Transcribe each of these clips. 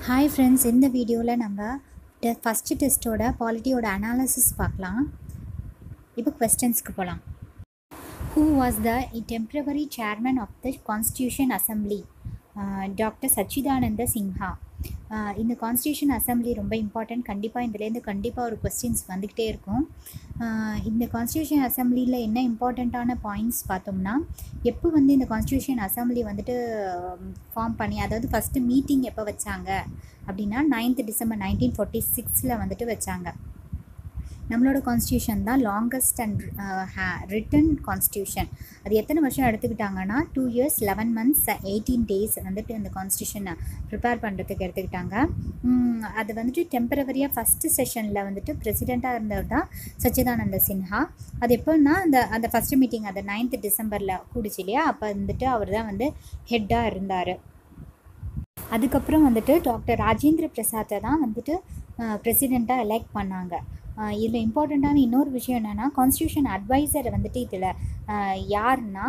Hi friends, இந்த வீடியோவில் நம்ம ஃபஸ்ட்டு டெஸ்ட்டோட பாலிட்டியோட அனாலிசிஸ் பார்க்கலாம். இப்போ கொஸ்டின்ஸ்க்கு போகலாம். Who was the temporary chairman of the Constitution Assembly? Doctor Sachchidananda Sinha. இந்த கான்ஸ்டியூஷன் அசம்பிளி ரொம்ப இம்பார்ட்டன்ட். கண்டிப்பாக இதுலேருந்து கண்டிப்பாக ஒரு கொஸ்டின்ஸ் வந்துக்கிட்டே இருக்கும். இந்த கான்ஸ்டியூஷன் அசம்பிளியில் என்ன இம்பார்ட்டண்ட்டான பாயிண்ட்ஸ் பார்த்தோம்னா, எப்போ வந்து இந்த கான்ஸ்டியூஷன் அசம்பிளி வந்துட்டு ஃபார்ம் பண்ணி, அதாவது ஃபஸ்ட்டு மீட்டிங் எப்போ வச்சாங்க அப்படின்னா 9th December 1946 வந்துட்டு வச்சாங்க. நம்மளோட கான்ஸ்டியூஷன் தான் லாங்கஸ்ட் அண்ட் ரிட்டன் கான்ஸ்டியூஷன். அது எத்தனை வருஷம் எடுத்துக்கிட்டாங்கன்னா 2 years 11 months 18 days வந்துட்டு இந்த கான்ஸ்டியூஷனை ப்ரிப்பேர் பண்ணுறதுக்கு எடுத்துக்கிட்டாங்க. அது வந்துட்டு டெம்பரவரியாக ஃபஸ்ட்டு செஷனில் வந்துட்டு பிரசிடெண்ட்டாக இருந்தவர் தான் சச்சிதானந்த சின்ஹா. அது எப்போன்னா அந்த ஃபஸ்ட்டு மீட்டிங் அது 9th December கூடிச்சு இல்லையா, அப்போ வந்துட்டு அவர் தான் வந்து ஹெட்டாக இருந்தார். அதுக்கப்புறம் வந்துட்டு டாக்டர் ராஜேந்திர பிரசாத்தை தான் வந்துட்டு பிரசிடெண்ட்டாக எலெக்ட் பண்ணாங்க. இதில் இம்பார்ட்டண்ட்டான இன்னொரு விஷயம் என்னென்னா, கான்ஸ்டியூஷன் அட்வைசர் வந்துட்டு இதில் யாருன்னா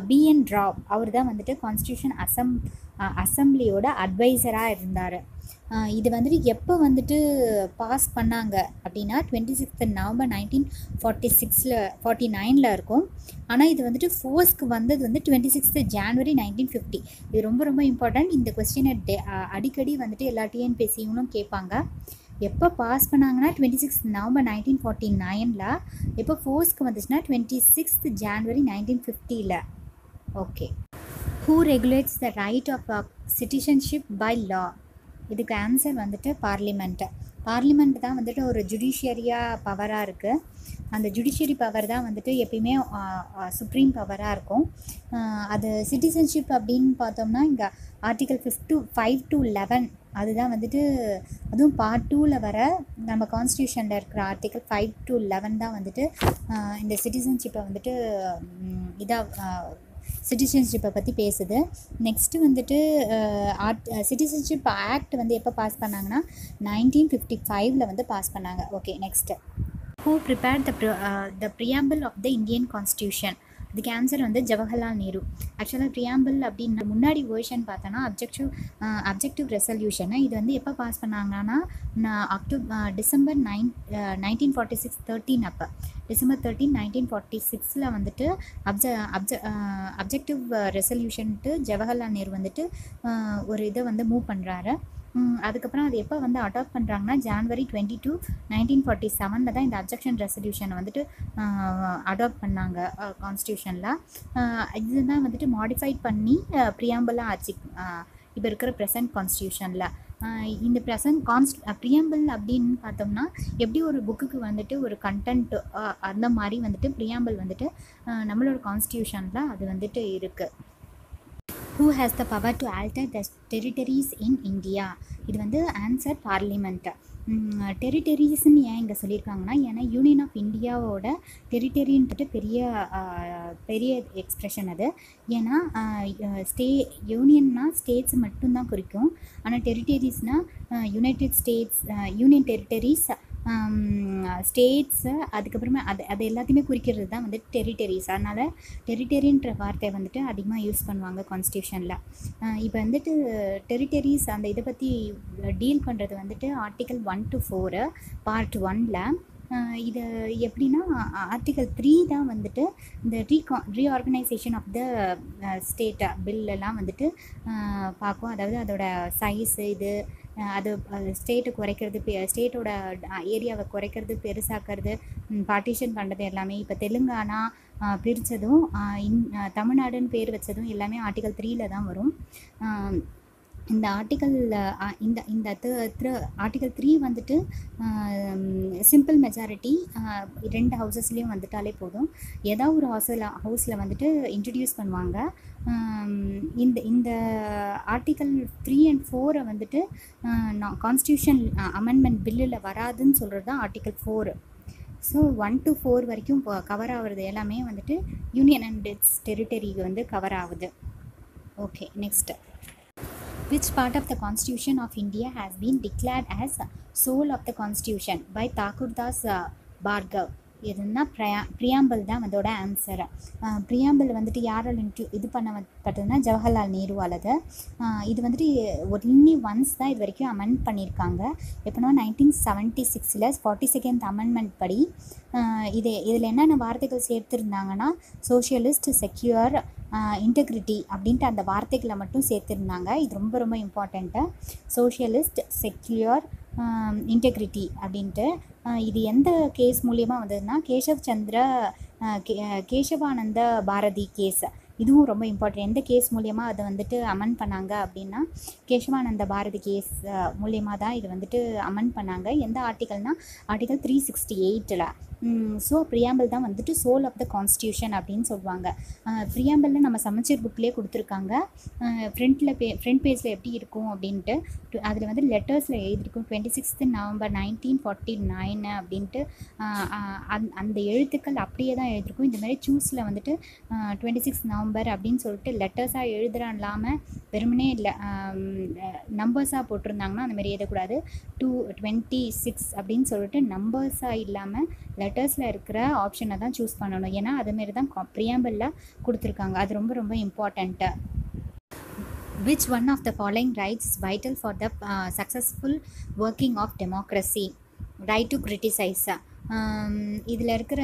பிஎன் ராவ். அவர் தான் வந்துட்டு கான்ஸ்டியூஷன் அசம்பிளியோட அட்வைசராக இருந்தார். இது வந்துட்டு எப்போ வந்துட்டு பாஸ் பண்ணாங்க அப்படின்னா 26th November 1949 இருக்கும். ஆனால் இது வந்துட்டு ஃபோர்ஸ்க்கு வந்தது வந்து 26th January 1950. இது ரொம்ப ரொம்ப இம்பார்ட்டண்ட். இந்த கொஸ்டினை அடிக்கடி வந்துட்டு எல்லா டிஎன்பிஎஸ்சியும் கேட்பாங்க. எப்போ பாஸ் பண்ணாங்கன்னா 26th November 1949. எப்போ ஃபோர்ஸ்க்கு வந்துச்சுன்னா 26th January 1950. Okay. Who regulates the right of citizenship by law? இதுக்கு ஆன்சர் வந்துட்டு பார்லிமெண்ட் தான் வந்துட்டு ஒரு ஜுடிஷியரியாக பவராக இருக்குது. அந்த ஜுடிஷியரி பவர் தான் வந்துட்டு எப்பயுமே சுப்ரீம் பவராக இருக்கும். அது சிட்டிசன்ஷிப் அப்படின்னு பார்த்தோம்னா இங்கே ஆர்டிகல் 5 to 11 அதுதான் வந்துட்டு, அதுவும் பார்ட் 2ல் வர நம்ம கான்ஸ்டியூஷனில் இருக்கிற ஆர்டிகல் 5 to 11 தான் வந்துட்டு இந்த சிட்டிசன்ஷிப்பை வந்துட்டு சிட்டிசன்ஷிப்பை பற்றி பேசுது. நெக்ஸ்ட்டு வந்துட்டு சிட்டிசன்ஷிப் ஆக்ட் வந்து எப்போ பாஸ் பண்ணாங்கன்னா 1955 வந்து பாஸ் பண்ணாங்க. Okay, next. Who prepared the preamble of the Indian Constitution? இதுக்கு ஆன்சர் வந்து ஜவஹர்லால் நேரு. ஆக்சுவலாக ப்ரியாம்பிள் அப்படின்னு முன்னாடி வேர்ஷன் பார்த்தோன்னா அப்ஜெக்டிவ் ரெசல்யூஷனை இது வந்து எப்போ பாஸ் பண்ணாங்கன்னா December 1946 13 அப்போ December 13, 1946 வந்துட்டு அப்ஜெக்டிவ் ரெசல்யூஷன்ட்டு ஜவஹர்லால் நேரு வந்துட்டு ஒரு இதை வந்து மூவ் பண்ணுறாரு. அதுக்கப்புறம் அது எப்போ வந்து அடாப்ட் பண்ணுறாங்கன்னா January 22, 1947 தான் இந்த அப்ஜெக்ஷன் ரெசல்யூஷனை வந்துட்டு அடாப்ட் பண்ணாங்க கான்ஸ்டியூஷனில். இதுதான் வந்துட்டு மாடிஃபைட் பண்ணி ப்ரியாம்பிளாக ஆச்சு இப்போ இருக்கிற ப்ரெசன்ட் கான்ஸ்டியூஷனில். இந்த ப்ரியாம்பிள் அப்படின்னு பார்த்தோம்னா எப்படி ஒரு புக்குக்கு வந்துட்டு ஒரு கண்டென்ட் அந்த மாதிரி வந்துட்டு ப்ரியாம்பிள் வந்துட்டு நம்மளோட கான்ஸ்டியூஷனில் அது வந்துட்டு இருக்குது. Who has the power to alter the territories in India? இது வந்து ஆன்சர் பார்லிமெண்ட். டெரிட்டரிஸ்ன்னு ஏன் இங்கே சொல்லியிருக்காங்கன்னா, ஏன்னா யூனியன் ஆஃப் இந்தியாவோட டெரிட்டரின்ட்டு பெரிய எக்ஸ்ப்ரெஷன் அது. ஏன்னா யூனியன்னா ஸ்டேட்ஸ் மட்டும்தான் குறிக்கும். ஆனால் டெரிட்டரிஸ்னால் united states, union territories, states, அதுக்கப்புறமா அது எல்லாத்தையுமே குறிக்கிறது தான் வந்து டெரிட்டரிஸ். அதனால் டெரிட்டரின்ற வார்த்தை வந்துட்டு அதிகமாக யூஸ் பண்ணுவாங்க கான்ஸ்டியூஷனில். இப்போ வந்துட்டு டெரிட்டரிஸ் அந்த இதை பற்றி டீல் பண்ணுறது வந்துட்டு ஆர்டிகல் 1 to 4 பார்ட் 1ல். இது எப்படின்னா ஆர்டிகல் 3 தான் வந்துட்டு இந்த ரீஆர்கனைசேஷன் ஆஃப் த ஸ்டேட் பில்லெல்லாம் வந்துட்டு பார்க்கும். அதாவது அதோட சைஸு இது அது ஸ்டேட்டை குறைக்கிறது, ஸ்டேட்டோட ஏரியாவை குறைக்கிறது, பெருசாக்கிறது, பார்ட்டிஷன் பண்ணுறது எல்லாமே. இப்போ தெலுங்கானா பிரித்ததும் தமிழ்நாடுன்னு பேர் வச்சதும் எல்லாமே ஆர்டிகல் 3ல் தான் வரும். இந்த ஆர்டிகல் 3 வந்துட்டு சிம்பிள் மெஜாரிட்டி 2 ஹவுசஸ்லேயும் வந்துட்டாலே போதும். ஏதாவது ஒரு ஹவுஸில் வந்துட்டு இன்ட்ரடியூஸ் பண்ணுவாங்க. இந்த ஆர்டிகல் 3 and 4 வந்துட்டு கான்ஸ்டியூஷன் அமெண்ட்மெண்ட் பில்லில் வராதுன்னு சொல்கிறது தான் ஆர்டிகல் 4. ஸோ 1 to 4 வரைக்கும் கவர் ஆகுறது எல்லாமே வந்துட்டு யூனியன் அண்ட் இட்ஸ் டெரிட்டரிக்கு வந்து கவர் ஆகுது. Okay, next. Which part of the Constitution of India has been declared as soul of the Constitution by Thakurdas Bhargav? எதுனா ப்ரியாம்பிள் தான் அதோட ஆன்சர். ப்ரியாம்பிள் வந்துட்டு யாரால் இது பண்ணப்பட்டதுன்னா ஜவஹர்லால் நேருவால். இது வந்துட்டு ஒன்லி ஒன்ஸ் தான் இது வரைக்கும் அமெண்ட் பண்ணியிருக்காங்க. எப்போனா 1976 42nd அமெண்ட்மெண்ட் படி இதில் என்னென்ன வார்த்தைகள் சேர்த்துருந்தாங்கன்னா சோஷியலிஸ்ட், செக்யூர், இன்டெகிரிட்டி அப்படின்ட்டு அந்த வார்த்தைகளை மட்டும் சேர்த்துருந்தாங்க. இது ரொம்ப ரொம்ப இம்பார்ட்டண்ட்டு. சோஷியலிஸ்ட், செக்யூர், இன்டெகிரிட்டி அப்படின்ட்டு. இது எந்த கேஸ் மூலியமாக வந்ததுன்னா கேசவானந்த பாரதி கேஸ். இதுவும் ரொம்ப இம்பார்ட்டன்ட். எந்த கேஸ் மூலியமாக அதை வந்துட்டு அமெண்ட் பண்ணாங்க அப்படின்னா கேசவானந்த பாரதி கேஸ் மூலியமாக தான் இது வந்துட்டு அமெண்ட் பண்ணாங்க. எந்த ஆர்டிக்கல்னால் ஆர்டிக்கல் 368. ஸோ ப்ரியாம்பிள் தான் வந்துட்டு சோல் ஆஃப் த கான்ஸ்டியூஷன் அப்படின்னு சொல்லுவாங்க. ப்ரியாம்பிளில் நம்ம சமச்சீர் புக்லேயே கொடுத்துருக்காங்க. ஃப்ரண்ட் பேஜில் எப்படி இருக்கும் அப்படின்ட்டு அதில் வந்து லெட்டர்ஸில் எழுதியிருக்கும் 26 நவம்பர் 1949 அப்படின்ட்டு. அந்த எழுத்துக்கள் அப்படியே தான் எழுதியிருக்கும். இந்தமாதிரி சூஸில் வந்துட்டு 26 நவம்பர் அப்படின்னு சொல்லிட்டு லெட்டர்ஸாக எழுதுறான் இல்லாமல் வெறுமனே இல்லை நம்பர்ஸாக போட்டிருந்தாங்கன்னா அந்தமாரி எழுதக்கூடாது. 226 அப்படின்னு சொல்லிட்டு நம்பர்ஸாக இல்லாமல் லெட்டர்ஸில் இருக்கிற ஆப்ஷனை தான் சூஸ் பண்ணணும். ஏன்னா அதுமாரி தான் ப்ரியாம்பிளில் கொடுத்துருக்காங்க. அது ரொம்ப ரொம்ப important. Which one of the following rights is vital for the successful working of democracy? Right to criticize. இதில் இருக்கிற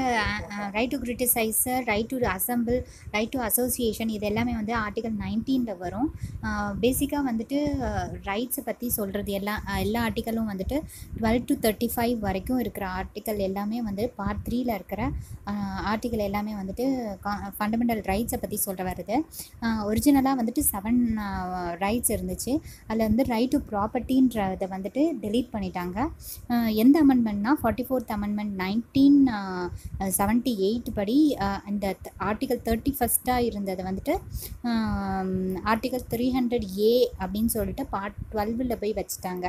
right to criticise, right to assemble, right to association இது எல்லாமே வந்து ஆர்டிகல் 19 வரும். பேசிக்காக வந்துட்டு ரைட்ஸை பற்றி சொல்கிறது எல்லா ஆர்டிக்கலும் வந்துட்டு 12 to 35 வரைக்கும் இருக்கிற ஆர்டிக்கல் எல்லாமே வந்து பார்ட் 3ல் இருக்கிற ஆர்டிக்கல் எல்லாமே வந்துட்டு ஃபண்டமெண்டல் ரைட்ஸை பற்றி சொல்கிற வருது. ஒரிஜினலாக வந்துட்டு 7 ரைட்ஸ் இருந்துச்சு. அதில் வந்து ரைட் டு ப்ராப்பர்ட்டின்றதை வந்துட்டு டெலீட் பண்ணிட்டாங்க. எந்த அமெண்ட்மெண்ட்னா 44th அமெண்ட்மெண்ட் 1978 படி இந்த ஆர்டிகல் 31 இருந்ததை வந்துட்டு ஆர்டிகல் 300A அப்படின்னு சொல்லிட்டு பார்ட் 12ல் போய் வச்சுட்டாங்க.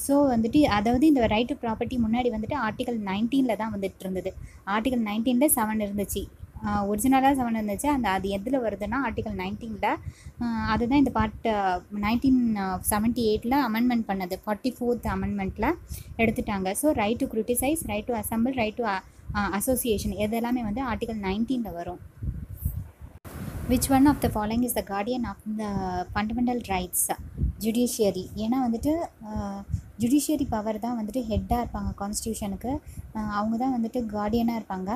ஸோ வந்துட்டு அதாவது இந்த ரைட் டு ப்ராப்பர்ட்டி முன்னாடி வந்துட்டு ஆர்டிகல் 19ல் தான் வந்துட்டு இருந்தது. ஆர்டிகல் 19ல் 7 இருந்துச்சு. ஒரிஜினலாக 7 இருந்துச்சு. அது எதில் வருதுன்னா ஆர்டிகல் 19ல். அதுதான் இந்த பார்ட் 1978ல் அமெண்ட்மெண்ட் பண்ணது. 44th அமெண்ட்மெண்ட்டில் எடுத்துட்டாங்க. So right to criticise, right to assemble, right to association இதெல்லாமே வந்து ஆர்டிகல் 19ல் வரும். Which one of the following is the guardian of the fundamental rights? Judiciary. ஏன்னா வந்துட்டு ஜுடிஷியரி பவர் தான் வந்துட்டு ஹெட்டாக இருப்பாங்க கான்ஸ்டியூஷனுக்கு. அவங்க தான் வந்துட்டு கார்டியனாக இருப்பாங்க.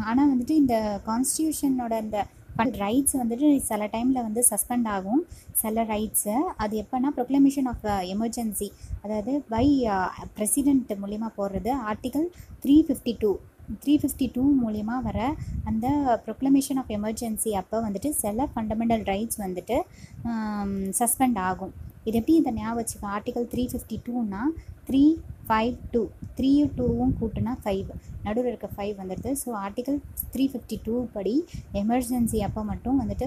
ஆனால் வந்துட்டு இந்த கான்ஸ்டியூஷனோட இந்த ரைட்ஸ் வந்துட்டு சில டைமில் வந்து சஸ்பெண்ட் ஆகும் சில ரைட்ஸு. அது எப்போனா ப்ரொக்ளமேஷன் ஆஃப் எமர்ஜென்சி, அதாவது பை பிரசிடெண்ட் மூலிமா போடுறது. ஆர்டிகல் 352 மூலிமா வர அந்த ப்ரொக்ளமேஷன் ஆஃப் எமர்ஜென்சி அப்போ வந்துட்டு சில ஃபண்டமெண்டல் ரைட்ஸ் வந்துட்டு சஸ்பெண்ட் ஆகும். இது எப்படி இந்த ஞாபகம் வச்சுக்க, ஆர்டிகல் 352னா 352 3யும் 2வும் கூட்டுனா 5, நடுவில் இருக்க 5 வந்துடுது. ஸோ ஆர்டிகல் 352 படி எமர்ஜென்சி அப்போ மட்டும் வந்துட்டு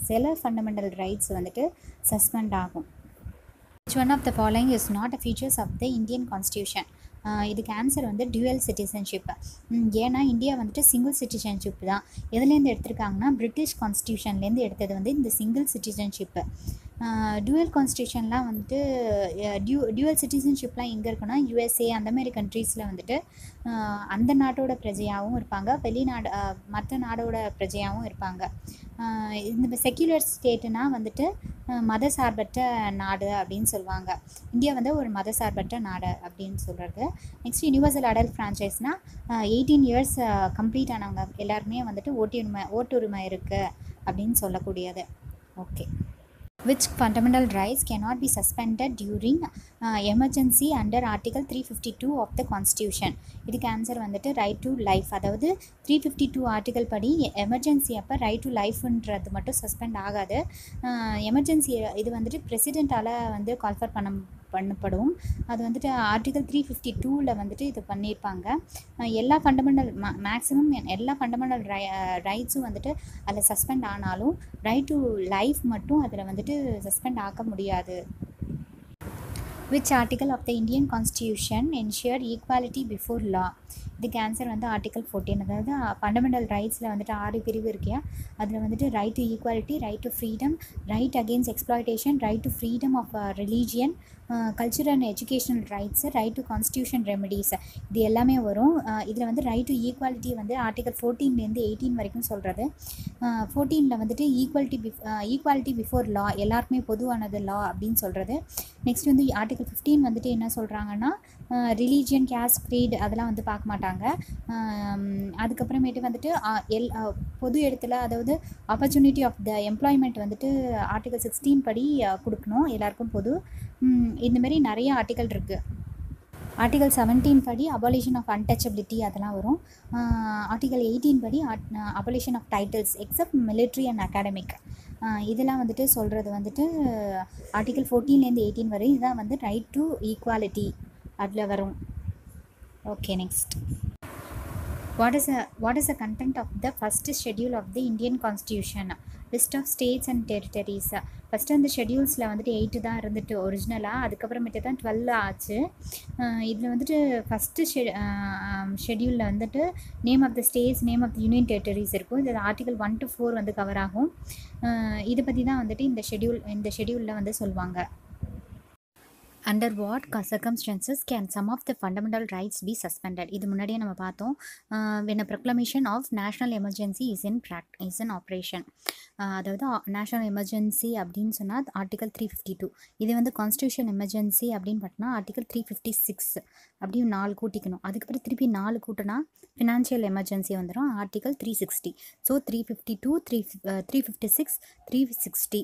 சில ஃபண்டமெண்டல் ரைட்ஸ் வந்துட்டு சஸ்பெண்ட் ஆகும். Which one of the following is not a features of the Indian Constitution? இதுக்கு ஆன்சர் வந்து டியூவல் சிட்டிசன்ஷிப். ஏன்னா இந்தியா வந்துட்டு சிங்கிள் சிட்டிசன்ஷிப் தான். எதுலேருந்து எடுத்திருக்காங்கன்னா பிரிட்டிஷ் கான்ஸ்டியூஷன்லேருந்து எடுத்தது வந்து இந்த சிங்கிள் சிட்டிசன்ஷிப்பு. டியூவல் கான்ஸ்டியூஷன்லாம் வந்துட்டு டியூவல் சிட்டிசன்ஷிப்லாம் எங்கே இருக்குன்னா USA அந்தமாரி கண்ட்ரீஸில் வந்துட்டு அந்த நாட்டோட பிரஜையாகவும் இருப்பாங்க, வெளிநாடு மற்ற நாடோட பிரஜையாகவும் இருப்பாங்க. இந்த செக்யூலர் ஸ்டேட்டுனா வந்துட்டு மத சார்பற்ற நாடு அப்படின்னு சொல்லுவாங்க. இந்தியா வந்து ஒரு மத சார்பற்ற நாடு அப்படின்னு சொல்கிறது. நெக்ஸ்ட் யூனிவர்சல் அடல்ட் ஃப்ரான்ச்சைஸ்னால் 18 இயர்ஸ் கம்ப்ளீட் ஆனவங்க எல்லாருமே வந்துட்டு ஓட்டுரிமை இருக்குது அப்படின்னு சொல்லக்கூடியது. Okay. Which fundamental rights cannot be suspended during emergency under Article 352 of the Constitution? இதுக்கு ஆன்சர் வந்துட்டு ரைட் டு லைஃப். அதாவது 352 ஆர்டிகல் படி எமர்ஜென்சி அப்போ ரைட் டு லைஃப்ன்றது மட்டும் சஸ்பெண்ட் ஆகாது. எமர்ஜென்சி இது வந்துட்டு பிரசிடெண்ட்டால் வந்து கால்ஃபர் பண்ணப்படும். அது வந்துட்டு ஆர்டிகல் 352ல் வந்துட்டு இது பண்ணியிருப்பாங்க. எல்லா ஃபண்டமெண்டல் மேக்ஸிமம் எல்லா ஃபண்டமெண்டல் ரைட்ஸும் வந்துட்டு அதில் சஸ்பெண்ட் ஆனாலும் ரைட் டு லைஃப் மட்டும் அதில் வந்துட்டு சஸ்பெண்ட் ஆக்க முடியாது. Which article of the Indian Constitution ensured equality before law? இதுக்கு ஆன்சர் வந்து ஆர்டிகல் 14. அதாவது ஃபண்டமெண்டல் ரைட்ஸில் வந்துட்டு 6 பிரிவு இருக்கியா, அதில் வந்துட்டு right to equality, right to freedom, right against exploitation, right to freedom of religion, culture and educational rights, right to constitution remedies, இது எல்லாமே வரும். இதில் வந்து ரைட் டு ஈக்குவாலிட்டி வந்து ஆர்டிகல் 14லேருந்து 18 வரைக்கும் சொல்கிறது. 14ல் வந்துட்டு ஈக்குவாலிட்டி பிஃபோர் லா, எல்லாருக்குமே பொதுவானது லா அப்படின்னு சொல்கிறது. நெக்ஸ்ட் வந்து ஆர்டிகல் 15 வந்துட்டு என்ன சொல்கிறாங்கன்னா, ரிலீஜியன், கேஸ்ட், க்ரீட் அதெல்லாம் வந்து பார்க்க மாட்டாங்க. அதுக்கப்புறமேட்டு வந்துட்டு பொது இடத்துல, அதாவது ஆப்பர்ச்சுனிட்டி ஆஃப் த எம்ப்ளாய்மெண்ட் வந்துட்டு ஆர்டிகல் 16 படி கொடுக்கணும், எல்லாருக்கும் பொது. இந்தமாரி நிறைய ஆர்டிகல் இருக்குது. ஆர்டிகல் 17 படி அபாலிஷன் ஆஃப் அன்டச்சபிலிட்டி அதெல்லாம் வரும். ஆர்டிகல் 18 படி abolition of titles except military and academic, இதெல்லாம் வந்துட்டு சொல்கிறது வந்துட்டு ஆர்டிகல் 14லேருந்து 18 வரை. இதுதான் வந்து ரைட் டு ஈக்குவாலிட்டி அதில் வரும். Okay, next. What is the content of the first schedule of the Indian Constitution? List of states and territories. First அந்த ஷெடியூல்ஸில் வந்துட்டு 8 தான் இருந்துட்டு ஒரிஜினலாக, அதுக்கப்புறமேட்டு தான் 12 ஆச்சு. இதில் வந்துட்டு ஃபஸ்ட்டு ஷெடியூலில் வந்துட்டு name of the states, name of the union territories இருக்கும். இது ஆர்டிகல் 1 to 4 வந்து கவர் ஆகும். இதை பற்றி தான் வந்துட்டு இந்த ஷெடியூலில் வந்து சொல்லுவாங்க. Under what circumstances can some of the fundamental rights be suspended? இது முன்னாடியே நம்ம பார்த்தோம். When a proclamation of national emergency is in operation, அதாவது நேஷ்னல் எமர்ஜென்சி அப்படின்னு சொன்னால் ஆர்டிகல் 352. இது வந்து கான்ஸ்டியூஷன் எமர்ஜென்சி அப்படின்னு பார்த்தோன்னா ஆர்டிகல் 356 அப்படியும் 4 கூட்டிக்கணும். அதுக்கப்புறம் திருப்பி 4 கூட்டினா ஃபினான்ஷியல் எமர்ஜென்சி வந்துடும், ஆர்டிகல் 360. ஸோ 352, 356, 360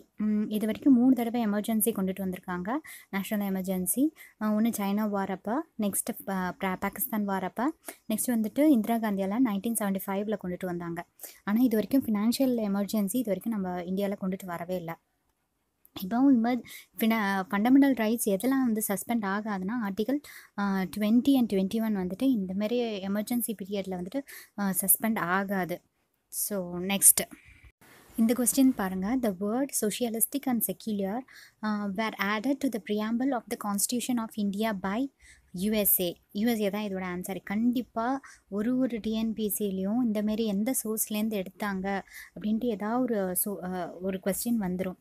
இது வரைக்கும் 3 தடவை எமர்ஜென்சி கொண்டுட்டு வந்திருக்காங்க. நேஷ்னல் எமர்ஜென்சி ஒன்று சைனா வாரப்போ, நெக்ஸ்ட்டு பாகிஸ்தான் வாரப்போ, நெக்ஸ்ட் வந்துட்டு இந்திரா காந்தியெல்லாம் 1975 கொண்டுட்டு வந்தாங்க. ஆனால் இது வரைக்கும் ஃபினான்ஷியல் எமர்ஜென்சி இது வரைக்கும் நம்ம இந்தியாவில் கொண்டுட்டு வரவே இல்லை. இப்போ ஃபண்டமெண்டல் ரைட்ஸ் எதெல்லாம் வந்து சஸ்பெண்ட் ஆகாதுன்னா ஆர்டிகல் 20 and 21 வந்துட்டு இந்தமாரி எமர்ஜென்சி பீரியடில் வந்துட்டு சஸ்பெண்ட் ஆகாது. ஸோ நெக்ஸ்ட் இந்த கொஸ்டின் பாருங்கள். The word socialistic and secular were added to the preamble of the Constitution of India by USA தான் இதோட ஆன்சர். கண்டிப்பாக ஒரு டிஎன்பிசிலையும் இந்தமாரி எந்த சோர்ஸ்லேருந்து எடுத்தாங்க அப்படின்ட்டு ஏதாவது ஒரு கொஸ்டின் வந்துடும்.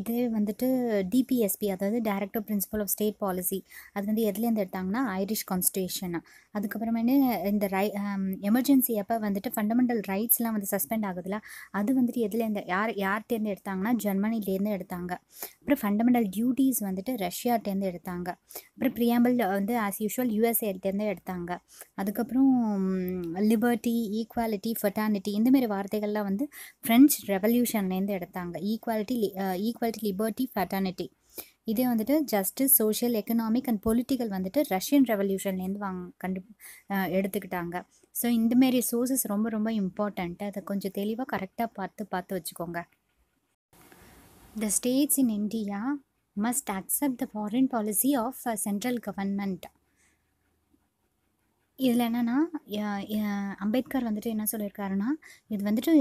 இது வந்துட்டு டிபிஎஸ்பி, அதாவது director principal of state policy, அது வந்து எதுலேருந்து எடுத்தாங்கன்னா ஐரிஷ் கான்ஸ்டியூஷன். அதுக்கப்புறமேனு இந்த எமர்ஜென்சி அப்போ வந்துட்டு ஃபண்டமெண்டல் ரைட்ஸ்லாம் வந்து சஸ்பெண்ட் ஆகுதுல, அது வந்துட்டு எதுலேருந்து யார்கிட்டேருந்து எடுத்தாங்கன்னா ஜெர்மனிலேருந்து எடுத்தாங்க. அப்புறம் ஃபண்டமெண்டல் டியூட்டிஸ் வந்துட்டு ரஷ்யாட்டேருந்து எடுத்தாங்க. அப்புறம் ப்ரியாம்பிள் வந்து ஆஸ் யூஷுவல் யூஎஸ்ஏட்டேருந்து எடுத்தாங்க. அதுக்கப்புறம் லிபர்ட்டி, ஈக்குவாலிட்டி, ஃபெட்டர்னிட்டி இந்தமாரி வார்த்தைகள்லாம் வந்து ஃப்ரெஞ்ச் ரெவல்யூஷன்லேருந்து எடுத்தாங்க. Equality, liberty, fraternity. இதே வந்துட்டு justice, social, economic and political வந்துட்டு ரஷ்யன் ரெவல்யூஷன்லேருந்து எடுத்துக்கிட்டாங்க. ஸோ இந்தமாரி சோர்ஸஸ் ரொம்ப ரொம்ப இம்பார்ட்டண்ட். அதை கொஞ்சம் தெளிவாக கரெக்டாக பார்த்து வச்சுக்கோங்க. The states in India must accept the foreign policy of central government. இதில் என்னென்னா அம்பேத்கர் வந்துட்டு என்ன சொல்லியிருக்காருன்னா, இது வந்துட்டு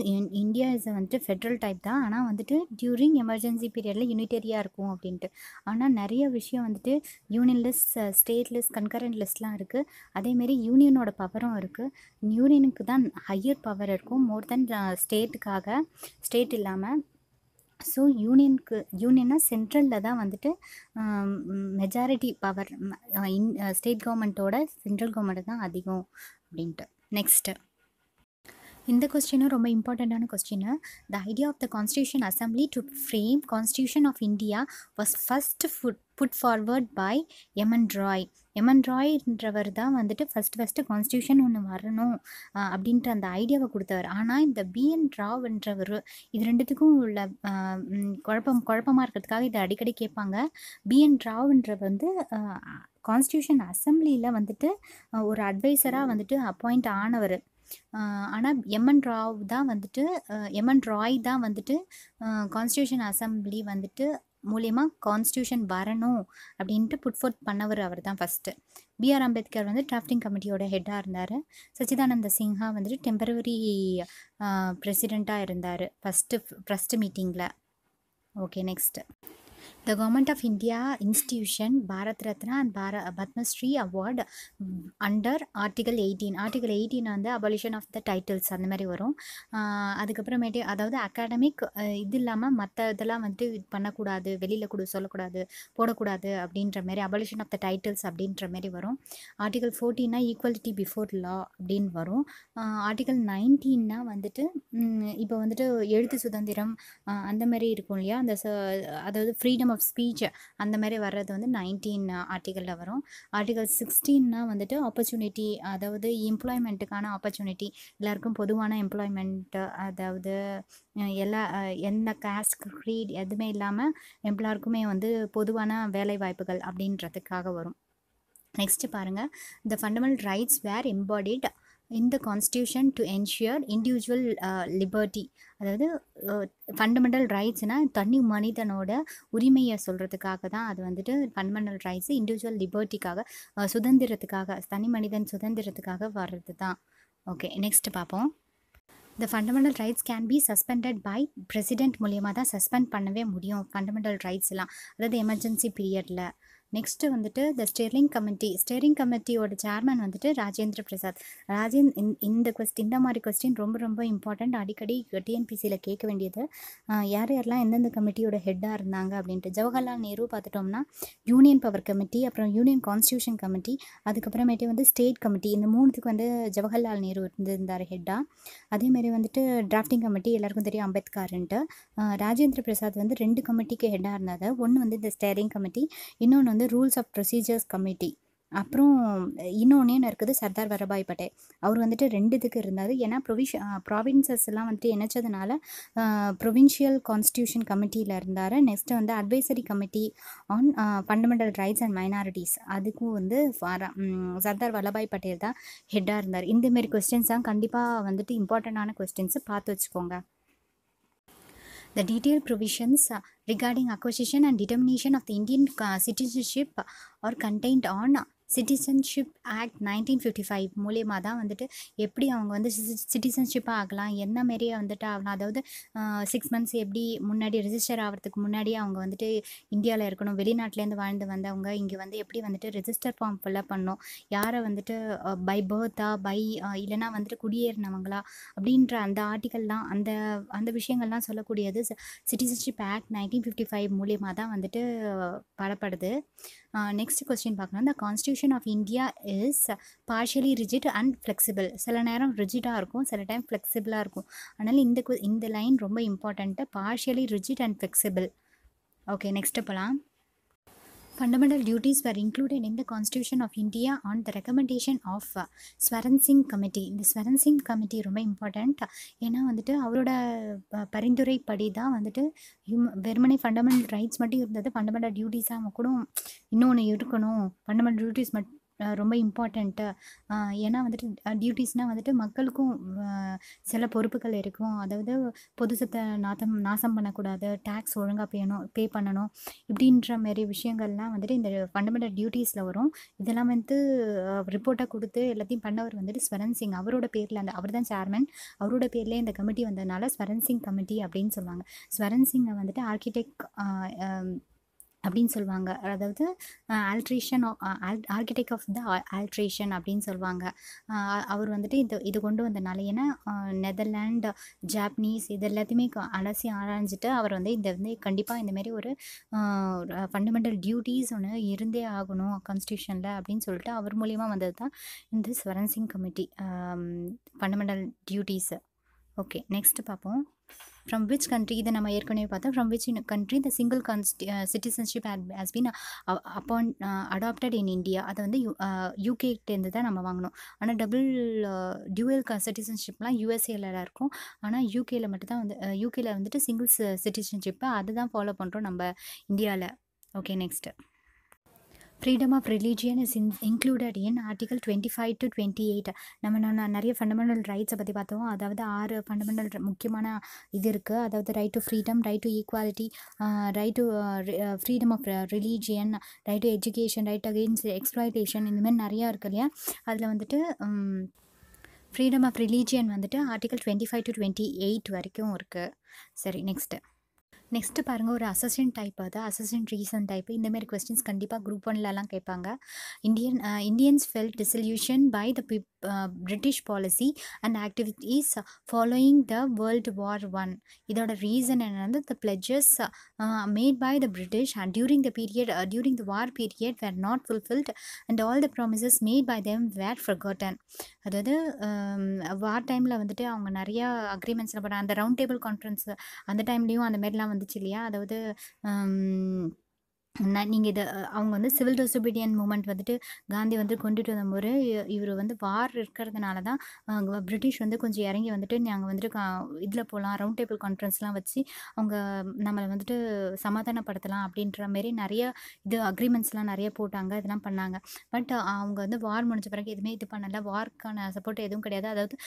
இந்தியா வந்துட்டு ஃபெட்ரல் டைப் தான், ஆனால் வந்துட்டு டியூரிங் எமர்ஜென்சி பீரியடில் யூனிட்டரியாக இருக்கும் அப்படின்ட்டு. ஆனால் நிறைய விஷயம் வந்துட்டு union list, state list, concurrent லிஸ்ட்லாம் இருக்குது. அதேமாரி யூனியனோட பவரும் இருக்குது. யூனியனுக்கு தான் ஹையர் பவர் இருக்கும் மோர் தென் ஸ்டேட் இல்லாமல். ஸோ யூனியன்னா சென்ட்ரலில் தான் வந்துட்டு மெஜாரிட்டி பவர், ஸ்டேட் கவர்மெண்ட்டோட சென்ட்ரல் கவர்மெண்ட் தான் அதிகம் அப்படின்ட்டு. நெக்ஸ்ட்டு இந்த கொஸ்டினும் ரொம்ப இம்பார்ட்டண்ட்டான question. The idea of the constitution assembly to frame constitution of India was first put forward by M N ராய்ன்றவர் தான் வந்துட்டு ஃபஸ்ட்டு கான்ஸ்டியூஷன் ஒன்று வரணும் அப்படின்ட்டு அந்த ஐடியாவை கொடுத்தவர். ஆனால் இந்த பிஎன் ராவ்ன்றவர், இது ரெண்டுத்துக்கும் உள்ள குழப்பமாக இருக்கிறதுக்காக இதை அடிக்கடி கேட்பாங்க. பிஎன் ராவ்ன்றவர் வந்து கான்ஸ்டியூஷன் அசம்பிளியில் வந்துட்டு ஒரு அட்வைசராக வந்துட்டு அப்பாயிண்ட் ஆனவர். ஆனால் எமன் ராய் தான் வந்துட்டு கான்ஸ்டியூஷன் அசம்பிளி வந்துட்டு மூலயமா கான்ஸ்டியூஷன் வரணும் அப்படின்ட்டு புட்ஃபோர்த் பண்ணவர் அவர் தான் ஃபஸ்ட்டு. பிஆர் அம்பேத்கர் வந்து டிராஃப்டிங் கமிட்டியோட ஹெட்டாக இருந்தார். சச்சிதானந்த சின்ஹா வந்துட்டு டெம்பரவரி பிரசிடெண்ட்டாக இருந்தார் ஃபஸ்ட்டு மீட்டிங்கில். Okay, next The Government of India institution Bharat Ratna and Padma Shri award under Article 18. Article 18 வந்து abolition of the titles அந்த மாதிரி வரும். அதுக்கப்புறமேட்டு அதாவது அகாடமிக் இது இல்லாமல் மற்ற இதெல்லாம் வந்துட்டு இது பண்ணக்கூடாது, வெளியில் சொல்லக்கூடாது, போடக்கூடாது அப்படின்ற மாதிரி abolition of the titles அப்படின்ற மாதிரி வரும். ஆர்டிகல் 14 ஈக்குவலிட்டி பிஃபோர் லா அப்படின்னு வரும். ஆர்டிகல் 19 வந்துட்டு இப்போ வந்துட்டு எழுத்து சுதந்திரம் அந்த மாதிரி இருக்கும் இல்லையா, அந்த அதாவது ஃப்ரீடம் ஆஃப் ஸ்பீச் அந்த மாதிரி வர்றது வந்து 19 ஆர்டிகளில் வரும். ஆர்டிகல் 16 வந்துட்டு ஆப்பர்ச்சுனிட்டி, அதாவது எம்ப்ளாய்மெண்ட்டுக்கான ஆப்பர்ச்சுனிட்டி, எல்லாருக்கும் பொதுவான எம்ப்ளாய்மெண்ட்டு, அதாவது எந்த காஸ்ட் க்ரீட் எதுவுமே இல்லாமல் எல்லாருக்குமே வந்து பொதுவான வேலை வாய்ப்புகள் அப்படின்றதுக்காக வரும். நெக்ஸ்ட்டு பாருங்கள், the fundamental rights were embodied in the constitution to ensure individual liberty. அதாவது ஃபண்டமெண்டல் ரைட்ஸ்னால் தனி மனிதனோட உரிமையை சொல்கிறதுக்காக தான் அது வந்துட்டு ஃபண்டமெண்டல் ரைட்ஸு இண்டிவிஜுவல் லிபர்ட்டிக்காக, சுதந்திரத்துக்காக, தனி மனிதன் சுதந்திரத்துக்காக வர்றது தான். ஓகே, நெக்ஸ்ட் பார்ப்போம். The fundamental rights can be suspended by president மூலியமாக தான் சஸ்பெண்ட் பண்ணவே முடியும் ஃபண்டமெண்டல் ரைட்ஸ்லாம், அதாவது எமர்ஜென்சி பீரியடில். நெக்ஸ்ட்டு வந்துட்டு த ஸ்டேரிங் கமிட்டியோட சேர்மன் வந்துட்டு ராஜேந்திர பிரசாத். இந்த மாதிரி கொஸ்டின் ரொம்ப ரொம்ப இம்பார்ட்டண்ட், அடிக்கடி டிஎன்பிசியில் கேட்க வேண்டியது. யார் யாரெல்லாம் எந்தெந்த கமிட்டியோட ஹெட்டாக இருந்தாங்க அப்படின்ட்டு. ஜவஹர்லால் நேரு பார்த்துட்டோம்னா யூனியன் பவர் கமிட்டி, அப்புறம் யூனியன் கான்ஸ்டியூஷன் கமிட்டி, அதுக்கப்புறமேட்டு வந்து ஸ்டேட் கமிட்டி, இந்த மூணுத்துக்கு வந்து ஜவஹர்லால் நேரு இருந்தார் ஹெட்டாக. அதேமாதிரி வந்துட்டு டிராஃப்டிங் கமிட்டி எல்லாருக்கும் தெரியும் அம்பேத்கர்ன்ட்டு. ராஜேந்திர பிரசாத் வந்து 2 கமிட்டிக்கு ஹெட்டாக இருந்தார். ஒன்று வந்து இந்த ஸ்டேரிங் கமிட்டி, இன்னொன்று வந்து ரூல்ஸ் ஆஃப் ப்ரொசீஜர்ஸ் கமிட்டி. அப்புறம் இன்னொன்று இருக்குது சர்தார் வல்லபாய் பட்டேல். அவர் வந்துட்டு 2 இதுக்கு இருந்தார். ஏன்னா ப்ராவின்சஸ் எல்லாம் வந்துட்டு இணைச்சதுனால ப்ரொவின்ஷியல் கான்ஸ்டியூஷன் கமிட்டியில் இருந்தார். நெக்ஸ்ட்டு வந்து advisory committee on fundamental rights and minorities, அதுக்கும் வந்து சர்தார் வல்லபாய் பட்டேல் தான் ஹெட்டாக இருந்தார். இந்தமாரி கொஸ்டின்ஸ் தான் கண்டிப்பாக வந்துட்டு இம்பார்ட்டண்ட்டான கொஸ்டின்ஸு பார்த்து வச்சுக்கோங்க. The detailed provisions regarding acquisition and determination of the Indian citizenship are contained on citizenship act 1955 மூலியமாக தான் வந்துட்டு எப்படி அவங்க வந்து சிட்டிசன்ஷிப்பாக ஆகலாம், என்ன மாரியே வந்துட்டு ஆகலாம், அதாவது 6 months எப்படி முன்னாடி ரிஜிஸ்டர் ஆகிறதுக்கு முன்னாடியே அவங்க வந்துட்டு இந்தியாவில் இருக்கணும், வெளிநாட்டிலேருந்து வாழ்ந்து வந்தவங்க இங்கே வந்து எப்படி வந்துட்டு ரெஜிஸ்டர் ஃபார்ம் ஃபில்அப் பண்ணணும், யாரை வந்துட்டு பை பர்த்தா இல்லைனா வந்துட்டு குடியேறினவங்களா அப்படின்ற அந்த ஆர்டிக்கல்லாம் அந்த விஷயங்கள்லாம் சொல்லக்கூடியது சிட்டிசன்ஷிப் ஆக்ட் 1955 மூலியமாக தான் வந்துட்டு படப்படுது. நெக்ஸ்ட் கொஸ்டின் பார்க்கணும். The constitution of India is partially rigid and flexible. சில நேரம் ரிஜிட்டாக இருக்கும், சில டைம் ஃப்ளெக்சிபிளாக இருக்கும். அதனால் இந்த லைன் ரொம்ப important, partially rigid and flexible. Okay, next போகலாம். Fundamental duties were included in the Constitution of India on the recommendation of Swaran Singh Committee. இந்த ஸ்வரன் சிங் கமிட்டி ரொம்ப இம்பார்ட்டண்ட். ஏன்னா வந்துட்டு அவரோட பரிந்துரைப்படி தான் வந்துட்டு வெறுமனே ஃபண்டமெண்டல் ரைட்ஸ் மட்டும் இருந்தது, ஃபண்டமெண்டல் டியூட்டிஸாக கூட இன்னொன்று இருக்கணும். ஃபண்டமெண்டல் டியூட்டிஸ் ரொம்ப இம்பார்ட்டண்ட்டு. ஏன்னா வந்துட்டு டியூட்டிஸ்னால் வந்துட்டு மக்களுக்கும் சில பொறுப்புகள் இருக்கும். அதாவது பொது சொத்தை நாசம் பண்ணக்கூடாது, டேக்ஸ் ஒழுங்காக பே பண்ணணும், இப்படின்ற மாரி விஷயங்கள்லாம் வந்துட்டு இந்த ஃபண்டமெண்டல் டியூட்டிஸில் வரும். இதெல்லாம் வந்து ரிப்போர்ட்டாக கொடுத்து எல்லாத்தையும் பண்ணவர் வந்துட்டு ஸ்வரன் சிங். அவரோட பேரில் அவர் தான் சேர்மன், அவரோட பேர்லேயே இந்த கமிட்டி வந்ததுனால ஸ்வரன் சிங் கமிட்டி அப்படின்னு சொல்லுவாங்க. ஸ்வரன் சிங்கை வந்துட்டு அப்படின்னு சொல்லுவாங்க, அதாவது ஆர்கிடெக்ட் ஆஃப் த ஆல்ட்ரேஷன் அப்படின்னு சொல்லுவாங்க. அவர் வந்துட்டு இது கொண்டு வந்தனால, ஏன்னா நெதர்லாண்டு, ஜாப்பனீஸ் இது எல்லாத்தையுமே அலசி ஆராய்ஞ்சிட்டு அவர் வந்து கண்டிப்பாக இந்தமாரி ஒரு ஃபண்டமெண்டல் டியூட்டிஸ் ஒன்று இருந்தே ஆகணும் கான்ஸ்டியூஷனில் அப்படின்னு சொல்லிட்டு அவர் மூலியமாக வந்தது தான் இந்த Swaran Singh committee fundamental duties. Okay, next பார்ப்போம். From which country, இதை நம்ம ஏற்கனவே பார்த்தோம். From which country the single citizenship has been adopted in India. அதை வந்து யூகேட்டேருந்து தான் நம்ம வாங்கணும். ஆனால் டியூவல் சிட்டிசன்ஷிப்லாம் யூஎஸ்ஏல இருக்கும். ஆனால் யூகேல மட்டும்தான் யூகேல வந்துட்டு சிங்கிள் சிட்டிசன்ஷிப்பை அதுதான் ஃபாலோ பண்ணுறோம் நம்ம இந்தியாவில். Okay, next. Freedom of religion is included in article 25 to 28. நம்ம நிறைய ஃபண்டமெண்டல் ரைட்ஸை பற்றி பார்த்தோம். அதாவது 6 ஃபண்டமெண்டல் முக்கியமான இது இருக்குது. அதாவது right to freedom, right to equality, right to freedom of religion, right to education, right against exploitation, இந்தமாதிரி நிறையா இருக்கு இல்லையா. அதில் வந்துட்டு ஃப்ரீடம் ஆஃப் ரிலீஜியன் வந்துட்டு ஆர்டிகல் 25 to 28 வரைக்கும் இருக்குது. சரி, நெக்ஸ்ட்டு. நெக்ஸ்ட்டு பாருங்கள், ஒரு அசசின் டைப், அது அசசின் ரீசன் டைப். இந்தமாரி கொஸ்டின்ஸ் கண்டிப்பாக குரூப் ஒன்லலாம் கேட்பாங்க. Indians felt disillusion by the British policy and activities following the world war one. இதோட ரீசன் என்னன்னா, the pledges made by the British and during the war period were not fulfilled and all the promises made by them were forgotten. அதாவது war டைமில் வந்துட்டு அவங்க நிறையா அக்ரிமெண்ட்ஸில் போகிறாங்க. அந்த round table conference அந்த டைம்லேயும் அந்த மாதிரிலாம் வந்துச்சு இல்லையா? அதாவது நீங்கள் இதை அவங்க வந்து சிவில் டிசோபீடியன்ட் மூமெண்ட் வந்துட்டு காந்தி வந்து கொண்டுட்டு வந்தபோது இவர் வந்து வார் இருக்கிறதுனால தான் பிரிட்டிஷ் வந்து கொஞ்சம் இறங்கி வந்துட்டு நாங்கள் வந்துட்டு இதில் போகலாம், ரவுண்ட் டேபிள் கான்ஃபரன்ஸ்லாம் வச்சு அவங்க நம்மளை வந்துட்டு சமாதானப்படுத்தலாம் அப்படின்ற மாரி நிறைய அக்ரிமெண்ட்ஸ்லாம் நிறைய போட்டாங்க, இதெல்லாம் பண்ணாங்க. பட் அவங்க வந்து வார் முடிஞ்ச பிறகு எதுவுமே இது பண்ணலை, வார்க்கான சப்போர்ட் எதுவும் கிடையாது. அதாவது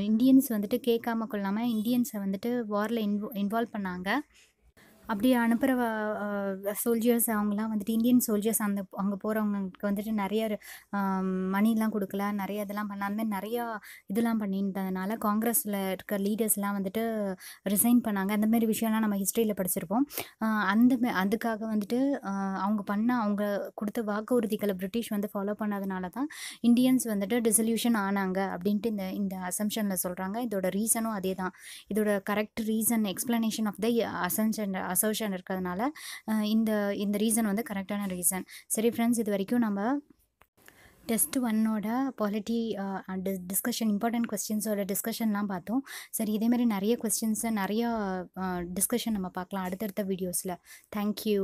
இந்தியன்ஸ் வந்துட்டு கேட்காம கொள்ளாமல் இந்தியன்ஸை வந்துட்டு வாரில் இன்வால்வ் பண்ணாங்க. அப்படி அனுப்புகிற சோல்ஜர்ஸ் அவங்கலாம் வந்துட்டு இந்தியன் சோல்ஜர்ஸ் அங்கே போகிறவங்களுக்கு வந்துட்டு நிறைய மணிலாம் கொடுக்கல, நிறைய இதெல்லாம் பண்ண அந்த மாதிரி நிறையா இதெல்லாம் பண்ணியிருந்ததுனால காங்கிரஸில் இருக்க லீடர்ஸ்லாம் வந்துட்டு ரிசைன் பண்ணாங்க. அந்த மாதிரி விஷயம்லாம் நம்ம ஹிஸ்ட்ரியில் படிச்சிருப்போம். அதுக்காக வந்துட்டு அவங்க கொடுத்த வாக்குறுதிகளை பிரிட்டிஷ் வந்து ஃபாலோ பண்ணதுனால தான் இந்தியன்ஸ் வந்துட்டு டிசல்யூஷன் ஆனாங்க அப்படின்ட்டு இந்த அசம்ஷனில் சொல்கிறாங்க. இதோட ரீசனும் அதே தான். இதோட correct reason explanation of the assertion இருக்கிறதுனால இந்த ரீசன் வந்து கரெக்டான ரீசன். சரி ஃப்ரெண்ட்ஸ், இது வரைக்கும் நம்ம டெஸ்ட் 1ஓட பாலிட்டி டிஸ்கஷன், இம்பார்ட்டன்ட் கொஸ்டின்ஸோட டிஸ்கஷன்லாம் பார்த்தோம். சரி, இதேமாரி நிறைய கொஸ்டின்ஸை நிறையா டிஸ்கஷன் நம்ம பார்க்கலாம் அடுத்தடுத்த வீடியோஸில். தேங்க்யூ.